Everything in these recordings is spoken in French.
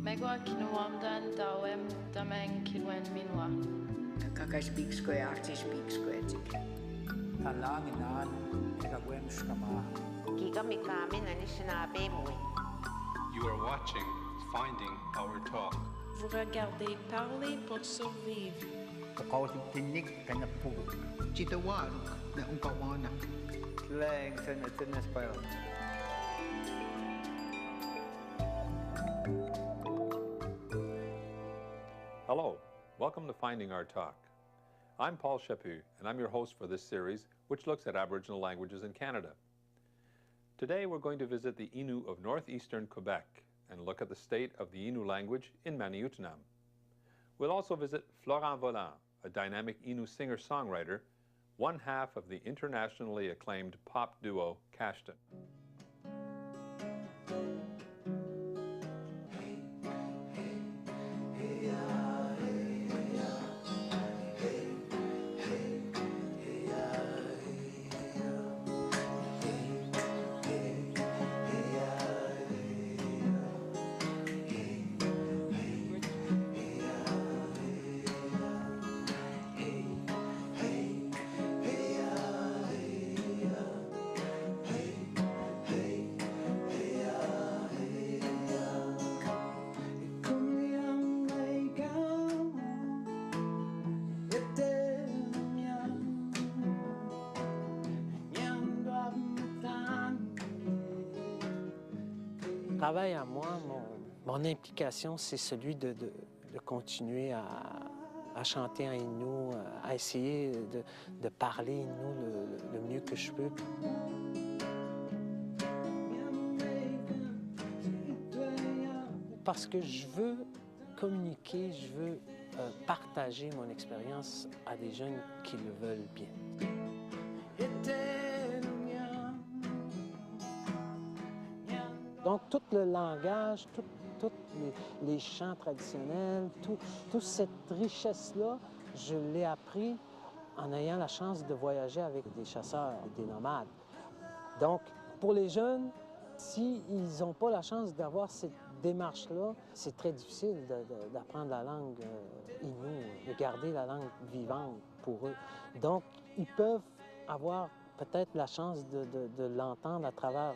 Megwa kinuamdan dawem dameng kilwen minwa. You are watching Finding Our Talk. Vous regardez Parler pour survivre. Hello, welcome to Finding Our Talk. I'm Paul Chaput, and I'm your host for this series, which looks at Aboriginal languages in Canada. Today we're going to visit the Innu of northeastern Quebec and look at the state of the Innu language in Manioutinam. We'll also visit Florent Volant, a dynamic Innu singer-songwriter, one half of the internationally acclaimed pop duo Cashton. Travail à moi, mon implication, c'est celui de continuer à chanter en Innu, à essayer de parler Innu le mieux que je peux. Parce que je veux communiquer, je veux partager mon expérience à des jeunes qui le veulent bien. Donc, tout le langage, tous les chants traditionnels, toute cette richesse-là, je l'ai appris en ayant la chance de voyager avec des chasseurs, des nomades. Donc, pour les jeunes, s'ils n'ont pas la chance d'avoir cette démarche-là, c'est très difficile d'apprendre la langue Innu, de garder la langue vivante pour eux. Donc, ils peuvent avoir peut-être la chance de l'entendre à travers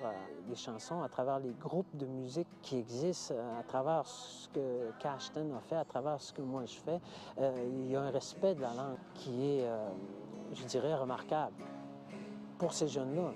les chansons, à travers les groupes de musique qui existent, à travers ce que Cashton a fait, à travers ce que moi je fais. Il y a un respect de la langue qui est, je dirais, remarquable pour ces jeunes-là.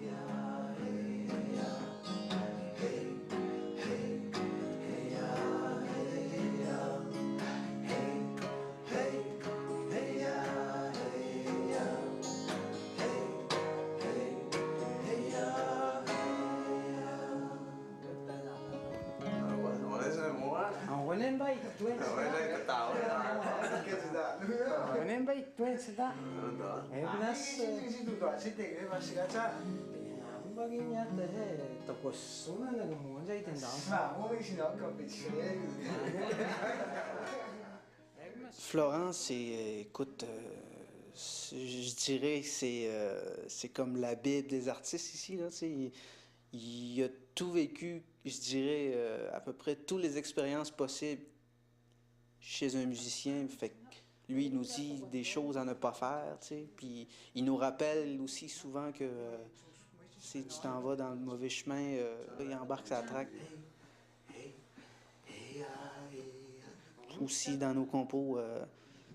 Florent, écoute, je dirais que c'est comme la Bible des artistes ici, là, il a tout vécu, je dirais, à peu près toutes les expériences possibles chez un musicien. Fait que lui, il nous dit des choses à ne pas faire, tu sais. Puis il nous rappelle aussi souvent que si tu t'en vas dans le mauvais chemin, il embarque sa traque. Aussi, dans nos compos,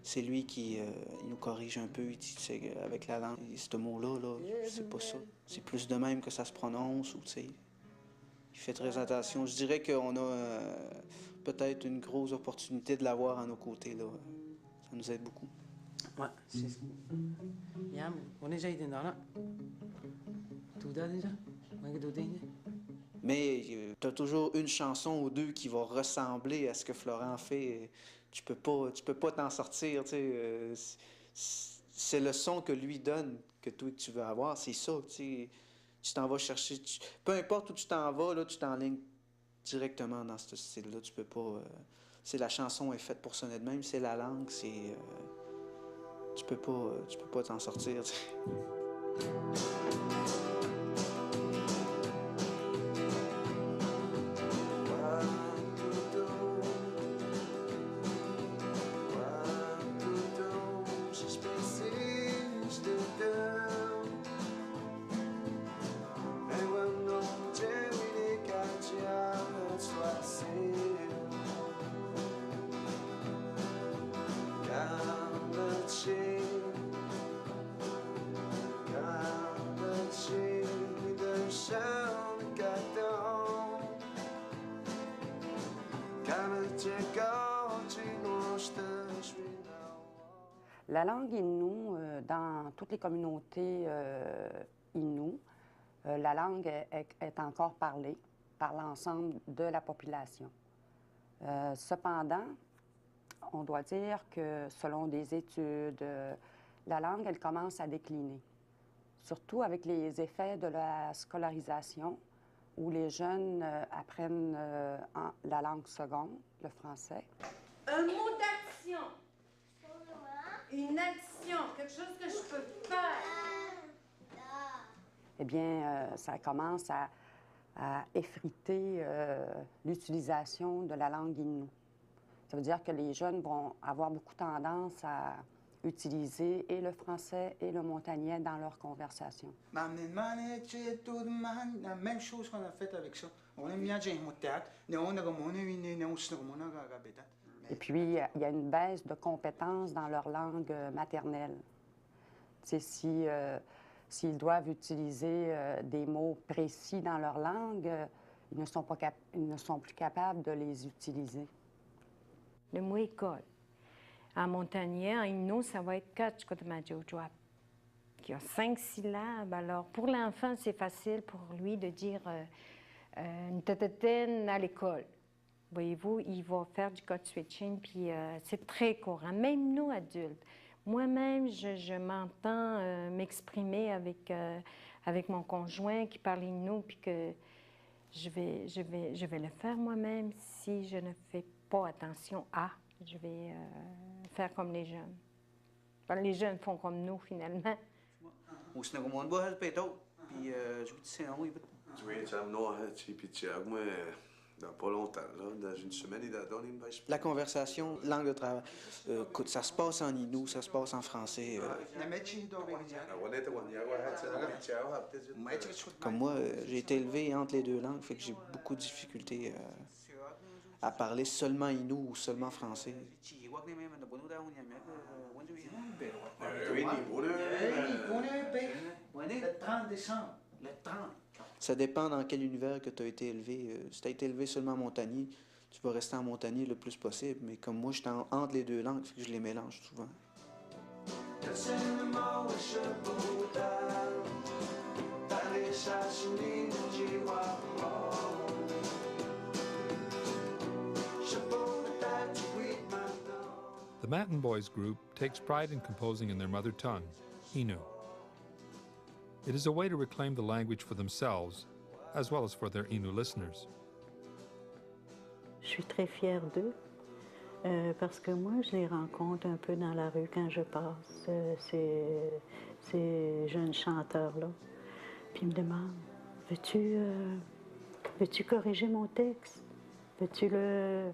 c'est lui qui il nous corrige un peu. Il dit, tu sais, avec la langue, ce mot-là, là, c'est pas ça. C'est plus de même que ça se prononce, ou tu sais. Il fait très attention. Je dirais qu'on a peut-être une grosse opportunité de l'avoir à nos côtés, là. Ça nous aide beaucoup. Ouais, c'est ça. Yam, on est déjà été dans là. Tout déjà? Mais tu as toujours une chanson ou deux qui va ressembler à ce que Florent fait. Tu peux pas t'en sortir, tu sais. C'est le son que lui donne que toi que tu veux avoir, c'est ça, tu sais. Tu t'en vas chercher. Peu importe où tu t'en vas, là, tu t'enlignes directement dans ce style-là. Tu peux pas. C'est la chanson est faite pour sonner de même. C'est la langue, c'est. Tu peux pas t'en sortir. Tu sais. La langue Innu, dans toutes les communautés Innu, la langue est encore parlée par l'ensemble de la population. Cependant, on doit dire que selon des études, la langue, elle commence à décliner, surtout avec les effets de la scolarisation, où les jeunes apprennent la langue seconde, le français. Un mot d'action. Une action, quelque chose que je peux faire. Eh bien, ça commence à effriter l'utilisation de la langue Innu. Ça veut dire que les jeunes vont avoir beaucoup tendance à utiliser et le français et le montagnais dans leur conversation. La même chose qu'on a fait avec ça. On aime bien dire au théâtre. Et puis, il y a une baisse de compétences dans leur langue maternelle. C'est s'ils doivent utiliser des mots précis dans leur langue, ils ne sont plus capables de les utiliser. Le mot école. En montagnais, en Innu, ça va être Kachkotamajojwap, qui a 5 syllabes. Alors, pour l'enfant, c'est facile pour lui de dire une tatatine à l'école. Voyez-vous, il va faire du code switching, puis c'est très courant. Même nous, adultes. Moi-même, je m'entends m'exprimer avec mon conjoint qui parle Innu, puis que je vais le faire moi-même si je ne fais pas attention à. Je vais faire comme les jeunes. Enfin, les jeunes font comme nous, finalement. Dans pas longtemps, là, dans une semaine, il a donné une baisse. La conversation, langue de travail, écoute, ça se passe en Innu, ça se passe en français. Comme moi, j'ai été élevé entre les deux langues, fait que j'ai beaucoup de difficultés à parler seulement Innu ou seulement français. Le 30 décembre, le 30. Ça dépend dans quel univers que tu as été élevé. Si tu as été élevé seulement en Montagny, tu vas rester en Montagny le plus possible. Mais comme moi, j'étais entre les deux langues, fait que je les mélange souvent. The Matin Boys group takes pride in composing in their mother tongue, Innu. It is a way to reclaim the language for themselves, as well as for their Innu listeners. Je suis très fière d'eux, parce que moi, je les rencontre un peu dans la rue quand je passe, ces jeunes chanteurs-là. Puis ils me demandent, veux-tu corriger mon texte? Veux-tu le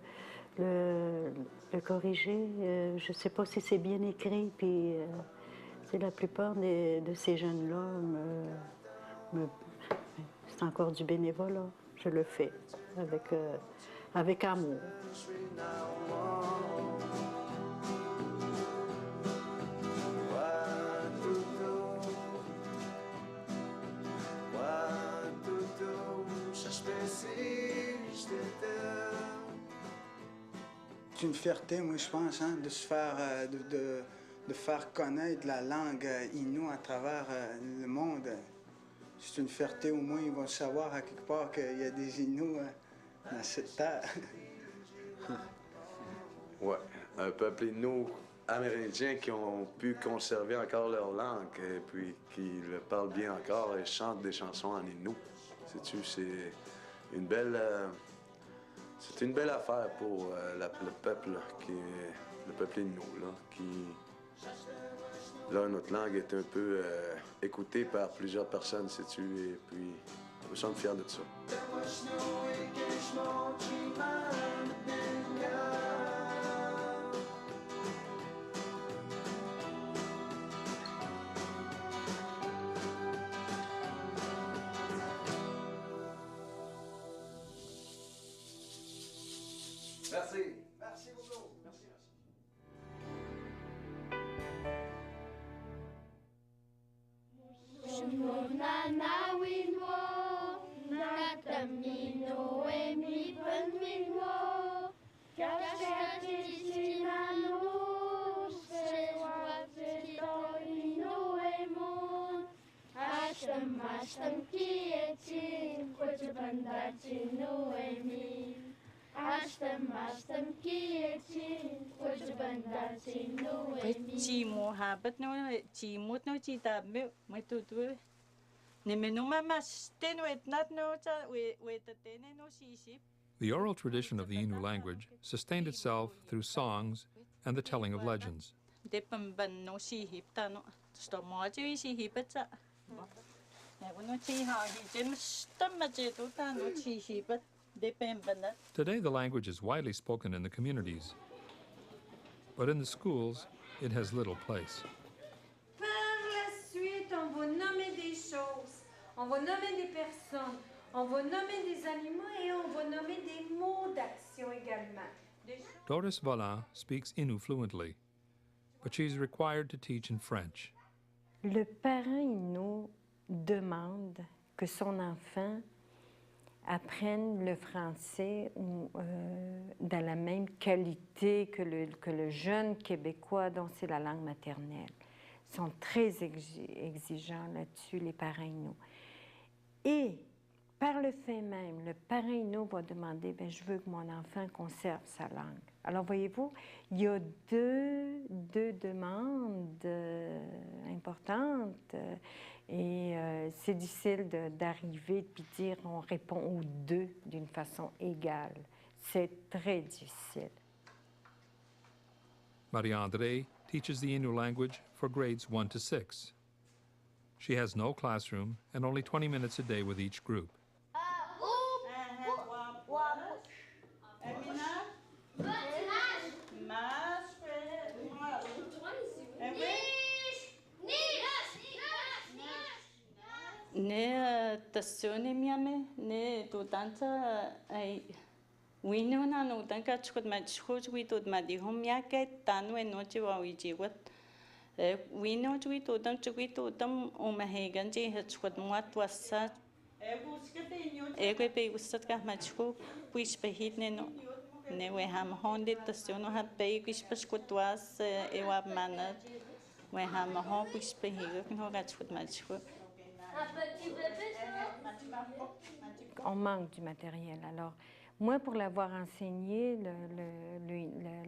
corriger? Je ne sais pas si c'est bien écrit, puis... la plupart de ces jeunes-là, c'est encore du bénévolat. Je le fais avec amour. C'est une fierté, moi, je pense, hein, de se faire... de faire connaître la langue Innu à travers le monde. C'est une fierté, au moins, ils vont savoir à quelque part qu'il y a des Innu dans cette terre. Ouais, un peuple Innu amérindien qui ont pu conserver encore leur langue et puis qui le parlent bien encore et chantent des chansons en Innu. Sais-tu, c'est une belle affaire pour le peuple qui est le peuple Innu, là, qui là, notre langue est un peu écoutée par plusieurs personnes, sais-tu, et puis nous sommes fiers de ça. Merci. Merci beaucoup. Merci, merci. Chỉ mua hà bất nó chỉ mua nó chỉ ta mấy tụi nên mình nó mà tên về nát nó cha về tên nó xí xí. The oral tradition of the Innu language sustained itself through songs and the telling of legends. Để bằng nó xí hiệp ta nó στο mua chứ xí hiệp bất cha. Này nó chỉ hà thì trên tâm mà chỉ tụi ta nó xí hiệp bất để bằng đó. Today, the language is widely spoken in the communities, but in the schools, it has little place. Par la suite, on va nommer des choses, on va nommer des personnes, on va nommer des animaux et on va nommer des mots d'action également. Doris Valin speaks Innu fluently, but she is required to teach in French. Le parent Innu demande que son enfant apprennent le français dans la même qualité que le jeune Québécois dont c'est la langue maternelle. Ils sont très exigeants là-dessus, les parents Innu. Et par le fait même, le parent Innu va demander, bien, je veux que mon enfant conserve sa langue. Alors, voyez-vous, il y a deux demandes importantes. Et c'est difficile d'arriver et de dire on répond aux deux d'une façon égale. C'est très difficile. Maria-André teaches the Innu language for grades 1 to 6. She has no classroom and only 20 minutes a day with each group. Ne tassione miame ne to danza ai wino na no danka chukut ma chukut wi to ma di hom ya ke tanu e no chi wa wi ji wat wino chui to dam chui to dam o ma he gan ji he chukut mo at wasa e ko pe usat ka ma chukut puis pe hit ne no ne we ham honde tassiono ha pe quis pas kutwas e wa mana we ham ho puis pe hi ko ga chukut ma chukut. On manque du matériel. Alors, moi, pour l'avoir enseigné,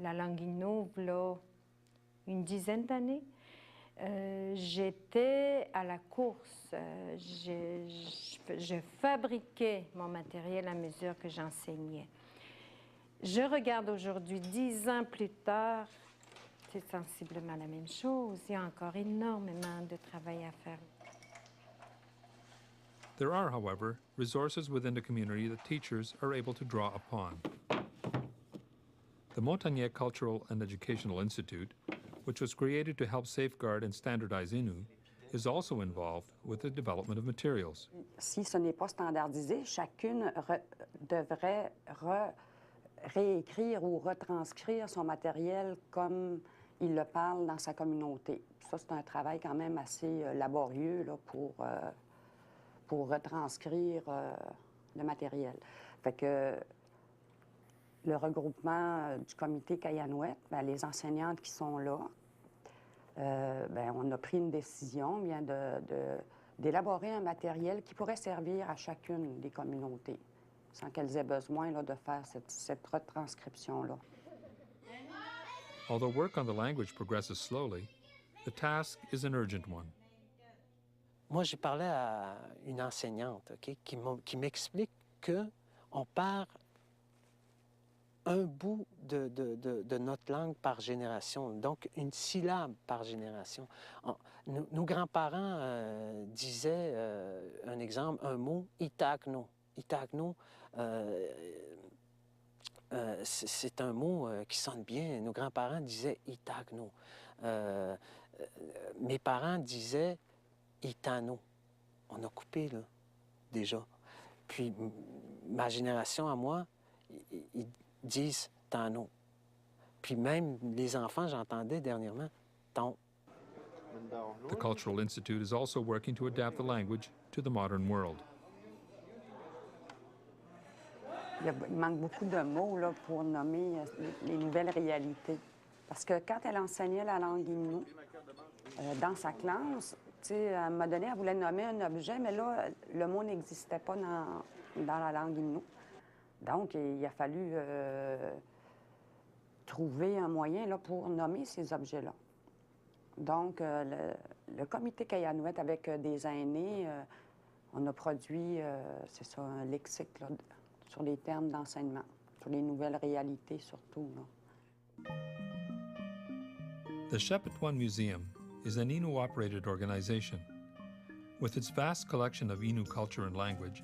la langue Innu, là, une dizaine d'années, j'étais à la course. Je fabriquais mon matériel à mesure que j'enseignais. Je regarde aujourd'hui, 10 ans plus tard, c'est sensiblement la même chose. Il y a encore énormément de travail à faire. There are, however, resources within the community that teachers are able to draw upon. The Montagnier Cultural and Educational Institute, which was created to help safeguard and standardize Innu, is also involved with the development of materials. Si ce n'est pas standardisé, chacune devrait réécrire ou retranscrire son matériel comme il le parle dans sa communauté. Ça, c'est un travail quand même assez laborieux là, pour retranscrire le matériel. Fait que le regroupement du comité Kayanouet, bien, les enseignantes qui sont là, bien, on a pris une décision bien d'élaborer un matériel qui pourrait servir à chacune des communautés, sans qu'elles aient besoin là, de faire cette retranscription-là. Although work on the language progresses slowly, the task is an urgent one. Moi, j'ai parlé à une enseignante qui m'explique qu'on perd un bout de notre langue par génération, donc une syllabe par génération. Nos grands-parents disaient, un exemple, un mot, itakno. Itakno, c'est un mot qui sonne bien. Nos grands-parents disaient itakno. Mes parents disaient itano. On a coupé, là, déjà. Puis ma génération à moi, ils disent tano. Puis même les enfants, j'entendais dernièrement, ton. The Cultural Institute is also working to adapt the language to the modern world. Il manque beaucoup de mots là, pour nommer les nouvelles réalités. Parce que quand elle enseignait la langue Innu dans sa classe, à un moment donné, elle voulait nommer un objet, mais là, le mot n'existait pas dans la langue Innu. Donc, il a fallu trouver un moyen là, pour nommer ces objets-là. Donc, le comité Kayanuet, avec des aînés, on a produit, c'est ça, un lexique là, sur les termes d'enseignement, sur les nouvelles réalités surtout. Là. The Shepetwan Museum is an Innu-operated organization. With its vast collection of Innu culture and language,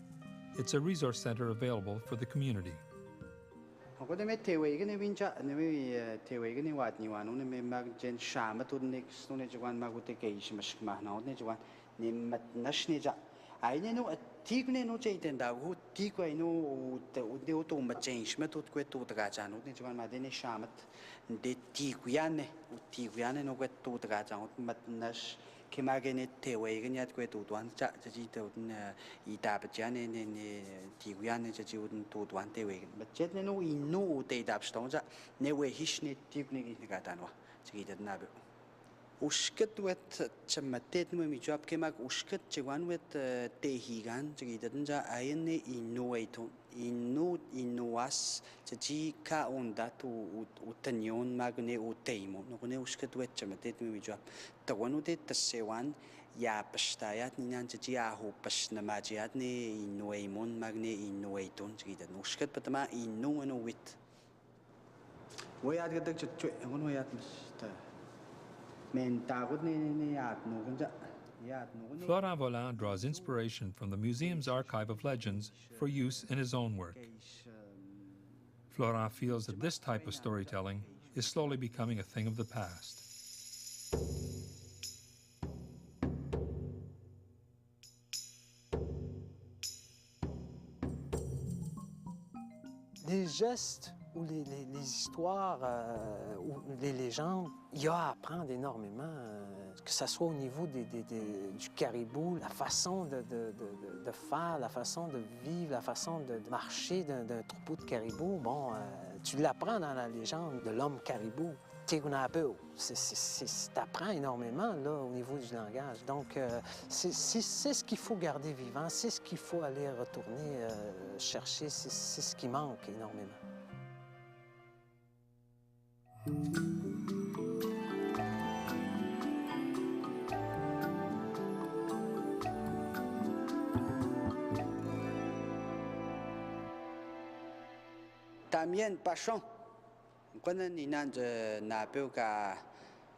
it's a resource center available for the community. Tigune no che tenda hu tigwa no de auto ma change ma tot kwetu daga janu ne jwan ma de ne shamat de tigwiane no kwetu daga janu mat nas ke ma ge ne tewe ge ne kwetu tuan cha ji te I da ba jane ne tigwiane cha ji un tu tuan tewe ma jet ne no inu te da stong cha ne we hish ne tigne ge ga tanwa ji de na be Ushket wet chamatet no mi job ke mag ushket chwan wet tehigan jigidanja ayne inueto inuas ji ka onda tu utanion magne uteimo no ne ushket wet chamatet no mi job tawanu de tasewan ya pastayat ninan ji ahu pasna majiat ne inueimon magne inueton jigidan ushket patama inu no wit wayat gadak chwe ngono yat mista Florent Vollant draws inspiration from the museum's archive of legends for use in his own work. Florent feels that this type of storytelling is slowly becoming a thing of the past. Les gestes ou les histoires ou les légendes, il y a à apprendre énormément, que ce soit au niveau du caribou, la façon de faire, la façon de vivre, la façon de marcher d'un troupeau de caribou. Bon, tu l'apprends dans la légende de l'homme caribou. Tigunabeo, t'apprends énormément là, au niveau du langage. Donc, c'est ce qu'il faut garder vivant, c'est ce qu'il faut aller retourner chercher, c'est ce qui manque énormément. Tamien Pachon, quand ni nanj na peu ka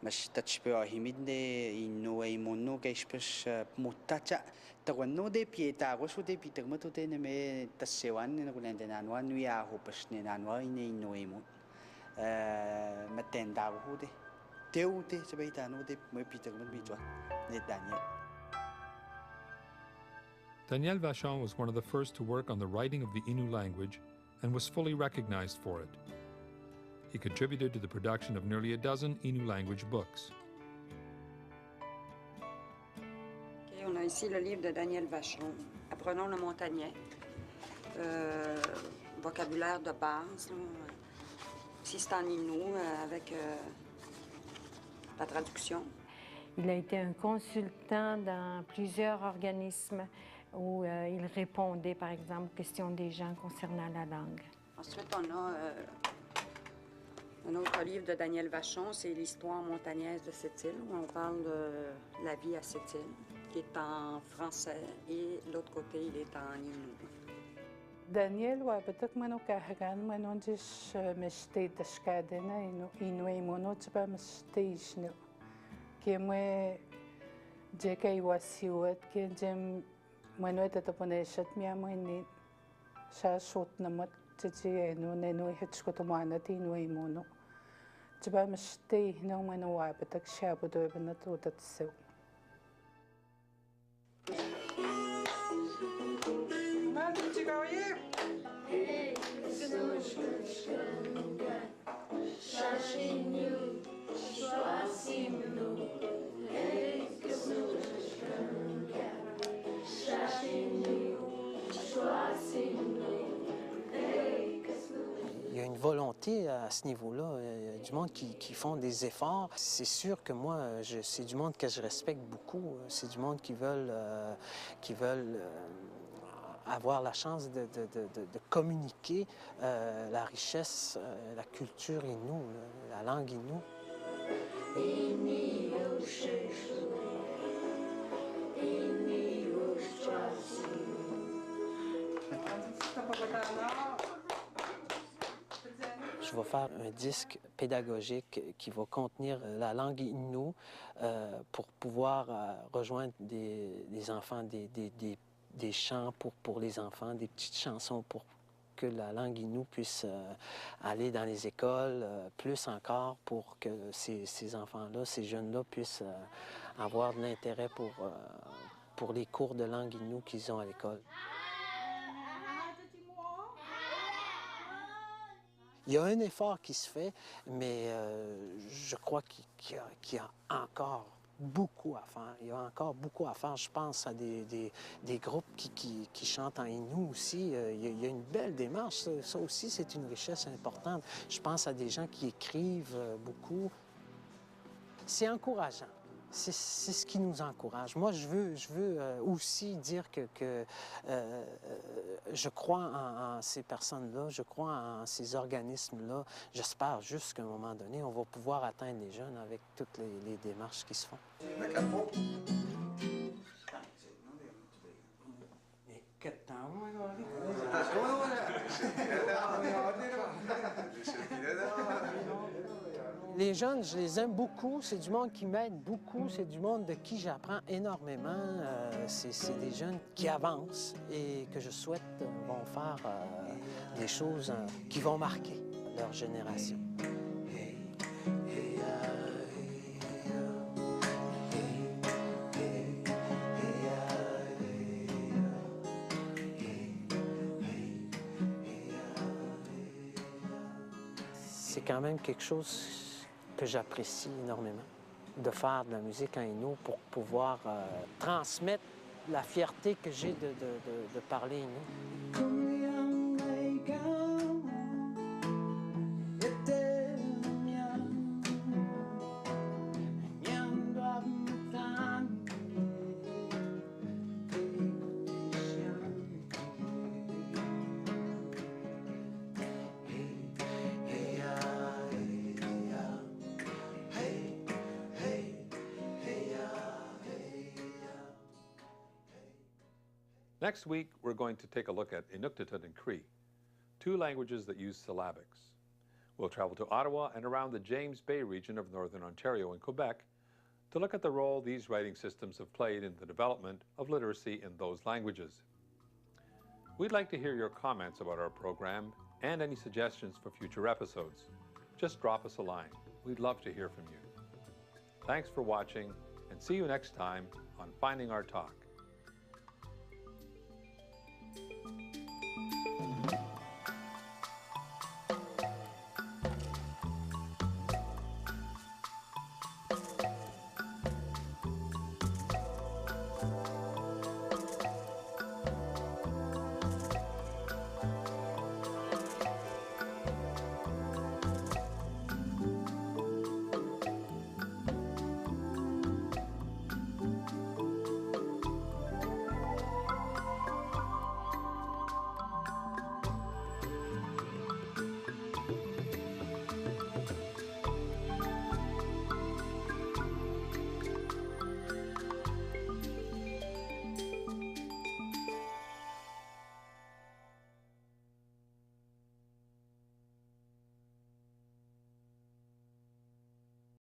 mas tachpeo himide inu ai mono ka espes mutacha tawano de pieta gosu de piter moto te me tasewan ne ko lende nanwa nuia ho pasne nanwa inu ai mo matenda ho de teu te sebeita no de me piter mo bitwa ne Daniel. Daniel Vachon was one of the first to work on the writing of the Innu language and was fully recognized for it. He contributed to the production of nearly a dozen Innu language books. Okay, on a ici le livre de Daniel Vachon, Apprenons le montagnais, vocabulaire de base, si c'est en Innu avec la traduction. Il a été un consultant dans plusieurs organismes où il répondait, par exemple, aux questions des gens concernant la langue. Ensuite, on a un autre livre de Daniel Vachon, c'est l'histoire montagnaise de cette île, où on parle de la vie à cette île, qui est en français, et l'autre côté, il est en Innu. Daniel wabatak mano kahagan mano dis mistake daskadena inui mono tpa mistake no kemwe jeka iwasiwat ke jem mano tataponeshat miamo ni sa sot namat tsi no neno hitskotomana tinui mono tpa mistake no mano wabatak shabudo banatu tatso. Il y a une volonté à ce niveau-là. Il y a du monde qui font des efforts. C'est sûr que moi, c'est du monde que je respecte beaucoup. C'est du monde qui veulent avoir la chance de communiquer la richesse, la culture Innu, la langue Innu. Je vais faire un disque pédagogique qui va contenir la langue Innu pour pouvoir rejoindre des enfants, des chants pour les enfants, des petites chansons pour que la langue Innu puisse aller dans les écoles, plus encore pour que ces enfants-là, ces jeunes-là puissent avoir de l'intérêt pour les cours de langue Innu qu'ils ont à l'école. Il y a un effort qui se fait, mais je crois qu'il y a encore beaucoup à faire. Il y a encore beaucoup à faire. Je pense à des groupes qui chantent en Innu aussi. Il y a une belle démarche. Ça aussi, c'est une richesse importante. Je pense à des gens qui écrivent beaucoup. C'est encourageant. C'est ce qui nous encourage. Moi, je veux aussi dire que je crois en ces personnes-là, je crois en ces organismes-là. J'espère juste qu'à un moment donné, on va pouvoir atteindre les jeunes avec toutes les démarches qui se font. Les jeunes, je les aime beaucoup. C'est du monde qui m'aide beaucoup. C'est du monde de qui j'apprends énormément. C'est des jeunes qui avancent et que je souhaite vont faire des choses qui vont marquer leur génération. C'est quand même quelque chose que j'apprécie énormément, de faire de la musique en Innu pour pouvoir transmettre la fierté que j'ai de parler Innu. Next week, we're going to take a look at Inuktitut and Cree, two languages that use syllabics. We'll travel to Ottawa and around the James Bay region of northern Ontario and Quebec to look at the role these writing systems have played in the development of literacy in those languages. We'd like to hear your comments about our program and any suggestions for future episodes. Just drop us a line. We'd love to hear from you. Thanks for watching, and see you next time on Finding Our Talk.